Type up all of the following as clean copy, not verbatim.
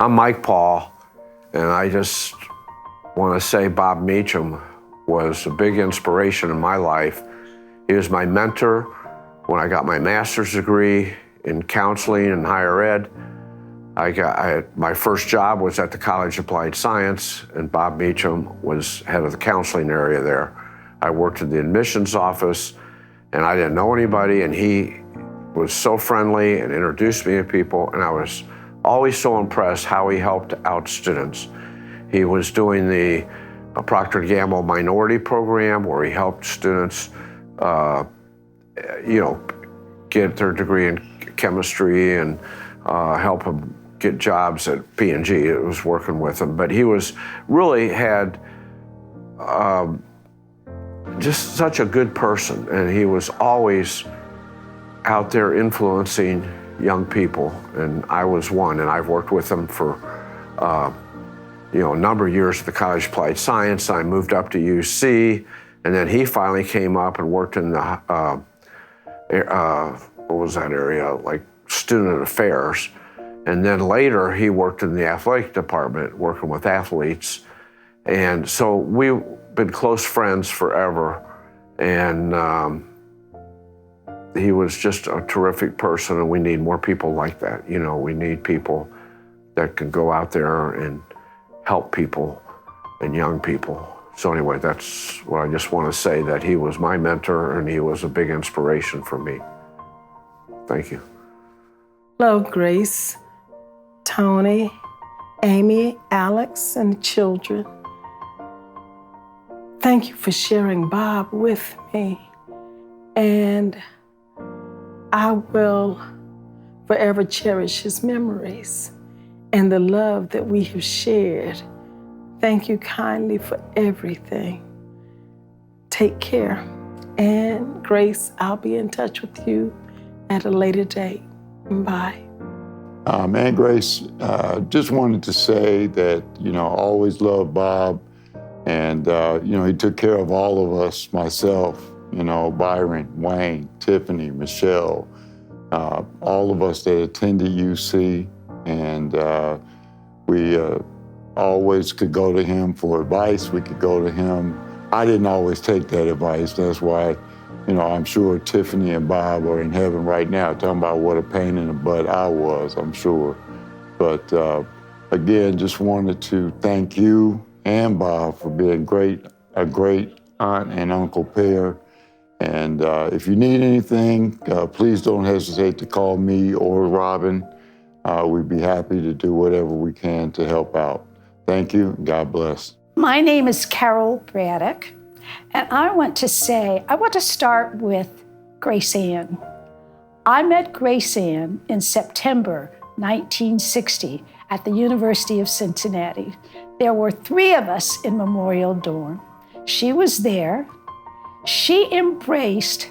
I'm Mike Paul, and I just want to say Bob Meacham was a big inspiration in my life. He was my mentor when I got my master's degree in counseling and higher ed. My first job was at the College of Applied Science, and Bob Meacham was head of the counseling area there. I worked in the admissions office, and I didn't know anybody, and he was so friendly and introduced me to people, and I was always so impressed how he helped out students. He was doing the Procter & Gamble minority program where he helped students, get their degree in chemistry and help them get jobs at P&G. It was working with him, but he was really had just such a good person, and he was always out there influencing young people, and I was one, and I've worked with him for a number of years at the College of Applied Science. I moved up to UC, and then he finally came up and worked in the, what was that area, like student affairs. And then later he worked in the athletic department, working with athletes. And so we've been close friends forever. And he was just a terrific person, and we need more people like that. We need people that can go out there and help people and young people. So anyway, that's what I just want to say, that he was my mentor and he was a big inspiration for me. Thank you. Hello, Grace, Tony, Amy, Alex, and the children. Thank you for sharing Bob with me. And I will forever cherish his memories and the love that we have shared. Thank you kindly for everything. Take care. And Grace, I'll be in touch with you at a later date. Bye. And Grace, just wanted to say that, I always loved Bob. And, he took care of all of us, myself, Byron, Wayne, Tiffany, Michelle, all of us that attended UC. And we always could go to him for advice. We could go to him. I didn't always take that advice. That's why, I'm sure Tiffany and Bob are in heaven right now talking about what a pain in the butt I was, I'm sure. But again, just wanted to thank you and Bob for being a great aunt and uncle pair. And if you need anything, please don't hesitate to call me or Robin. We'd be happy to do whatever we can to help out. Thank you. God bless. My name is Carol Braddock, and I want to start with Grace Ann. I met Grace Ann in September 1960 at the University of Cincinnati. There were 3 of us in Memorial Dorm. She was there. She embraced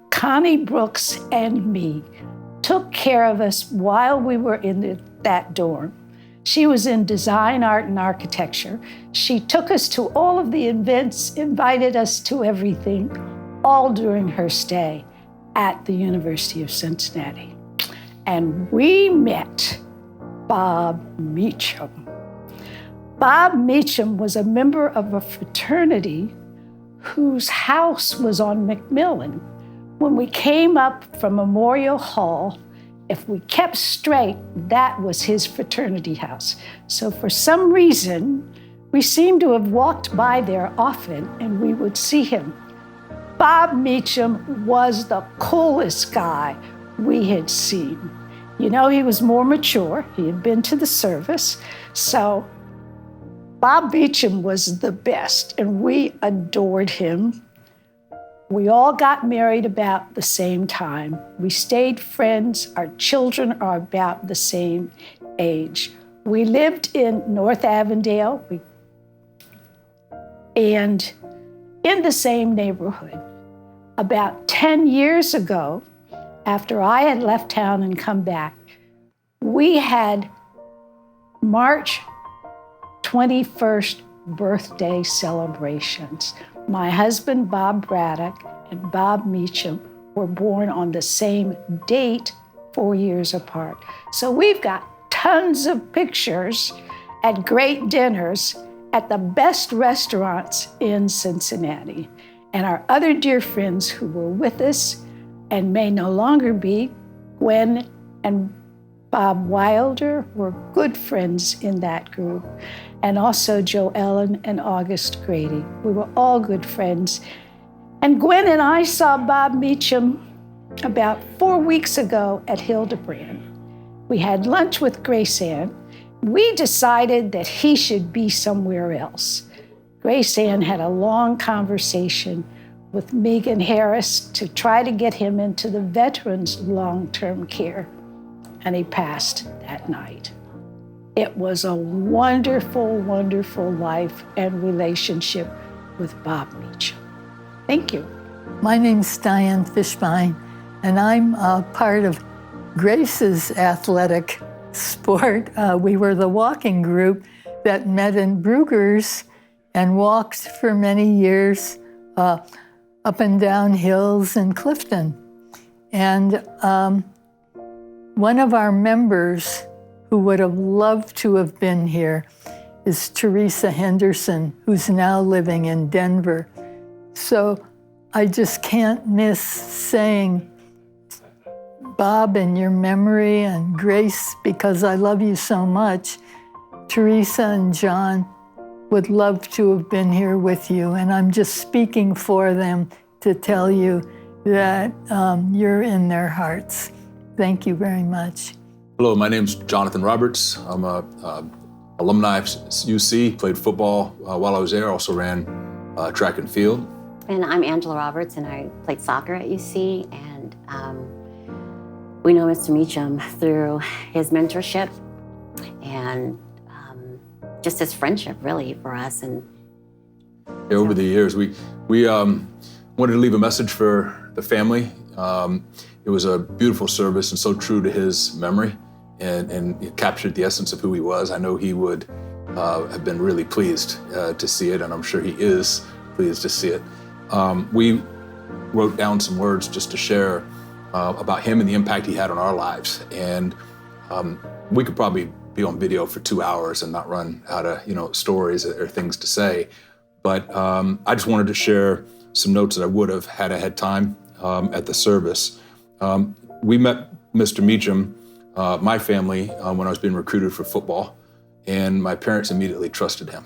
Connie Brooks and me, took care of us while we were in that dorm. She was in design, art, and architecture. She took us to all of the events, invited us to everything, all during her stay at the University of Cincinnati. And we met Bob Meacham. Bob Meacham was a member of a fraternity whose house was on McMillan. When we came up from Memorial Hall, if we kept straight, that was his fraternity house. So for some reason, we seemed to have walked by there often, and we would see him. Bob Meacham was the coolest guy we had seen. He was more mature. He had been to the service. So Bob Meacham was the best, and we adored him. We all got married about the same time. We stayed friends. Our children are about the same age. We lived in North Avondale and in the same neighborhood. About 10 years ago, after I had left town and come back, we had March 21st birthday celebrations. My husband, Bob Braddock, and Bob Meacham were born on the same date, 4 years apart. So we've got tons of pictures at great dinners at the best restaurants in Cincinnati. And our other dear friends who were with us and may no longer be, Gwen and Bob Wilder were good friends in that group, and also Joe Ellen and August Grady. We were all good friends. And Gwen and I saw Bob Meacham about 4 weeks ago at Hildebrand. We had lunch with Grace Ann. We decided that he should be somewhere else. Grace Ann had a long conversation with Megan Harris to try to get him into the veterans' long-term care, and he passed that night. It was a wonderful, wonderful life and relationship with Bob Meacham. Thank you. My name's Diane Fishbein, and I'm part of Grace's athletic sport. We were the walking group that met in Brugger's and walked for many years up and down hills in Clifton. And one of our members who would have loved to have been here is Teresa Henderson, who's now living in Denver. So I just can't miss saying, Bob, in your memory, and Grace, because I love you so much, Teresa and John would love to have been here with you. And I'm just speaking for them to tell you that you're in their hearts. Thank you very much. Hello, my name's Jonathan Roberts. I'm a alumni of UC, played football while I was there, also ran track and field. And I'm Angela Roberts, and I played soccer at UC, and we know Mr. Meacham through his mentorship and just his friendship, really, for us. And yeah, over the years, we wanted to leave a message for the family. It was a beautiful service and so true to his memory, and it captured the essence of who he was. I know he would have been really pleased to see it, and I'm sure he is pleased to see it. We wrote down some words just to share about him and the impact he had on our lives. And we could probably be on video for 2 hours and not run out of stories or things to say. But I just wanted to share some notes that I would have had I had time at the service. We met Mr. Meacham, my family, when I was being recruited for football, and my parents immediately trusted him.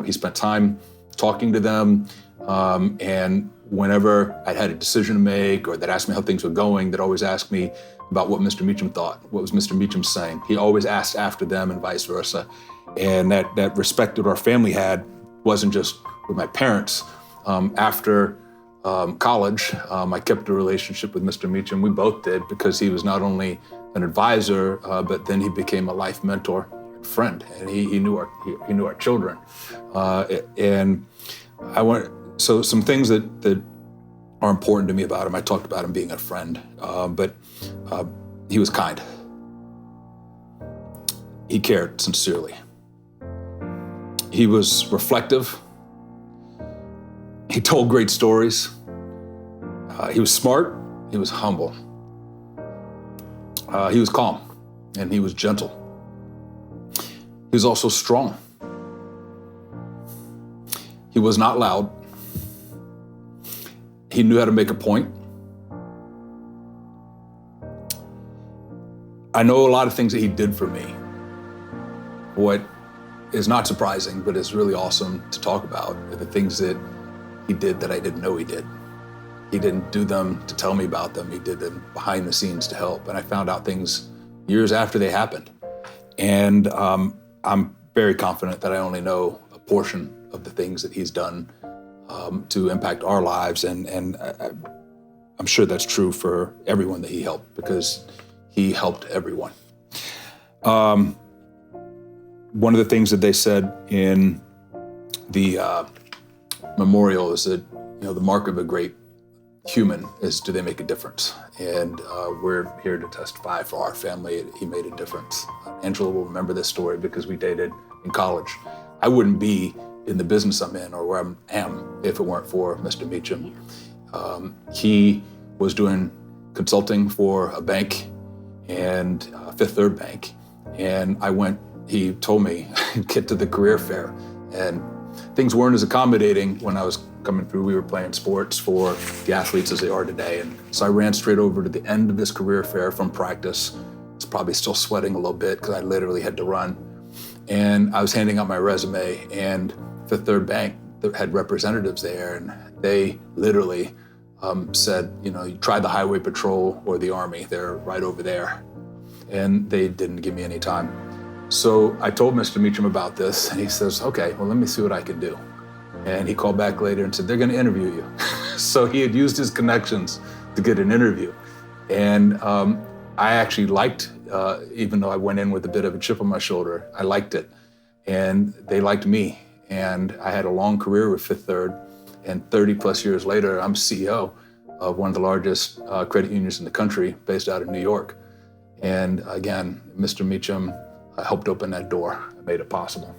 He spent time talking to them, and whenever I'd had a decision to make or they'd ask me how things were going, they'd always ask me about what Mr. Meacham thought, what was Mr. Meacham saying. He always asked after them and vice versa. And that respect that our family had wasn't just with my parents. After college, I kept a relationship with Mr. Meacham. We both did, because he was not only an advisor, but then he became a life mentor and friend, and he knew our children. And so some things that are important to me about him. I talked about him being a friend, but he was kind. He cared sincerely. He was reflective. He told great stories. He was smart. He was humble. He was calm, and he was gentle. He was also strong. He was not loud. He knew how to make a point. I know a lot of things that he did for me. What is not surprising, but is really awesome to talk about, are the things that he did that I didn't know he did. He didn't do them to tell me about them. He did them behind the scenes to help. And I found out things years after they happened. And I'm very confident that I only know a portion of the things that he's done to impact our lives. And I'm sure that's true for everyone that he helped, because he helped everyone. One of the things that they said in the memorial is that, the mark of a great human is, do they make a difference? And we're here to testify for our family. He made a difference. Angela will remember this story because we dated in college. I wouldn't be in the business I'm in or where I am if it weren't for Mr. Meacham. He was doing consulting for a bank, and Fifth Third Bank, And he told me, get to the career fair. And things weren't as accommodating when I was coming through. We were playing sports for the athletes as they are today. And so I ran straight over to the end of this career fair from practice. I was probably still sweating a little bit because I literally had to run. And I was handing out my resume, and Fifth Third Bank had representatives there, and they literally said, you try the Highway Patrol or the Army. They're right over there. And they didn't give me any time. So I told Mr. Meacham about this, and he says, okay, well, let me see what I can do. And he called back later and said, they're gonna interview you. So he had used his connections to get an interview. And I actually liked, even though I went in with a bit of a chip on my shoulder, I liked it. And they liked me. And I had a long career with Fifth Third. And 30 plus years later, I'm CEO of one of the largest credit unions in the country, based out of New York. And again, Mr. Meacham helped open that door and made it possible.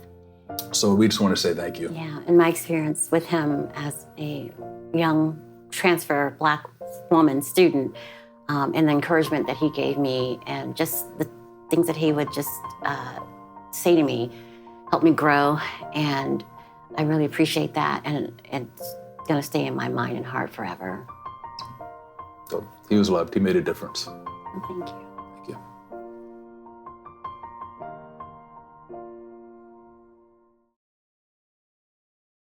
So we just want to say thank you. Yeah, and my experience with him as a young transfer Black woman student, and the encouragement that he gave me, and just the things that he would just say to me helped me grow. And I really appreciate that, and it's gonna stay in my mind and heart forever. So he was loved. He made a difference. Thank you.